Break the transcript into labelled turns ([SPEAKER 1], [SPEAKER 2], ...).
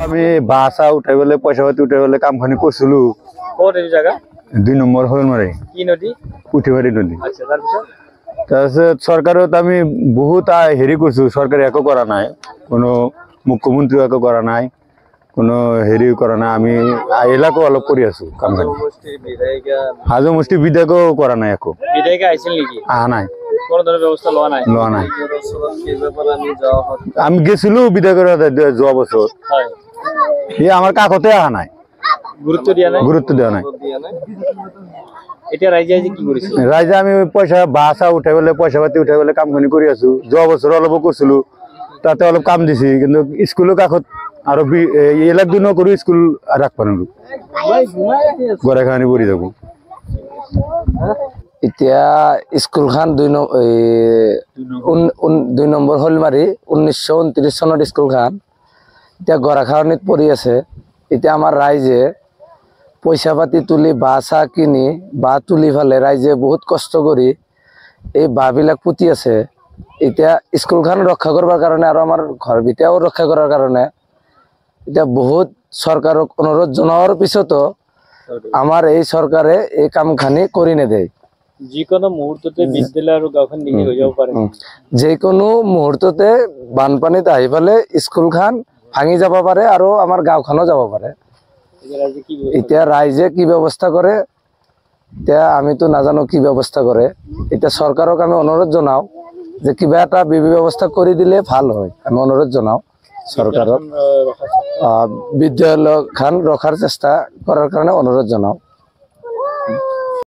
[SPEAKER 1] আমি বাসা উঠাই বলে পয়সা পাতি উঠাই বলে কামখানি করছিলো।
[SPEAKER 2] কোন এই জায়গা?
[SPEAKER 1] 2 নম্বর হলমারে।
[SPEAKER 2] কি নদী?
[SPEAKER 1] পুঠিবাড়ি নদী।
[SPEAKER 2] আচ্ছা, তারপর
[SPEAKER 1] তারপর সরকারও তো আমি বহুত হেরি করছি, সরকার একো করা নাই, কোনো মুখ্যমন্ত্রী একো করা নাই, কোনো হেরি করা নাই। আমি এলাকা অলপ করে আছো কামখানি। হাজমুষ্টি বিধায়কও করা নাই একো।
[SPEAKER 2] বিধায়ক আইছিল নাকি?
[SPEAKER 1] নাই,
[SPEAKER 2] কোন ধরনের ব্যবস্থা লওয়া নাই?
[SPEAKER 1] লওয়া নাই। আমি গেছিলো বিধায়কের যাওয়া বছর, আমার কাকতে নাই,
[SPEAKER 2] গুরুত্ব দিয়া নাই।
[SPEAKER 1] গুরুত্ব দেওয়া নাই।
[SPEAKER 2] এটা রাইজে আইছে কি করেছে?
[SPEAKER 1] রাইজে আমি পয়সা বাসা উঠাই বলে পয়সা পাতি উঠাই বলে কামখানি করে আছো। যাওয়া বছর অলপ করছিলো, তাতে অলপ কাম দিছি, কিন্তু স্কুলের কাকত আর এলাক দিনও করি স্কুল রাখবো না, গড়ে খানি পড়ি থাকো।
[SPEAKER 3] এতিয়া স্কুলখান 2 নম্বৰ হলমাৰী 1929 চনত স্কুলখান এতিয়া গৰাখাৰণিত পৰি আছে। এতিয়া আমাৰ ৰাইজে পইচা পাতি তুলি বাঁহ চাহ কিনি বাঁহ তুলি ফালে ৰাইজে বহুত কষ্ট কৰি এই বাঁহবিলাক পুতি আছে। এতিয়া স্কুলখান ৰক্ষা কৰিবৰ কাৰণে আৰু আমাৰ ঘৰ ভিতৰো ৰক্ষা কৰাৰ কাৰণে এতিয়া বহুত চৰকাৰক অনুৰোধ জনোৱাৰ পিছতো আমাৰ এই চৰকাৰে এই কামখানি কৰি নেদেয়।
[SPEAKER 2] যিকোনো মুহূৰ্ততে বিদ্যালয় আৰু গাঁওখন নিখি হৈ যাব পাৰে।
[SPEAKER 3] যিকোনো মুহূৰ্ততে বানপানীত আহি পেলাই স্কুলখান ভাঙি যাব পাৰে আৰু আমাৰ গাঁওখনো যাব পাৰে। এতিয়া ৰাইজে কি ব্যৱস্থা কৰে, এতিয়া আমিতো নাজানো কি ব্যৱস্থা কৰে। এতিয়া চৰকাৰক আমি অনুৰোধ জনাও যে কিবা এটা ব্যৱস্থা কৰি দিলে ভাল হয়। আমি অনুৰোধ জনাও চৰকাৰক, বিদ্যালয়খান ৰখাৰ চেষ্টা কৰাৰ কাৰণে অনুৰোধ জনাও।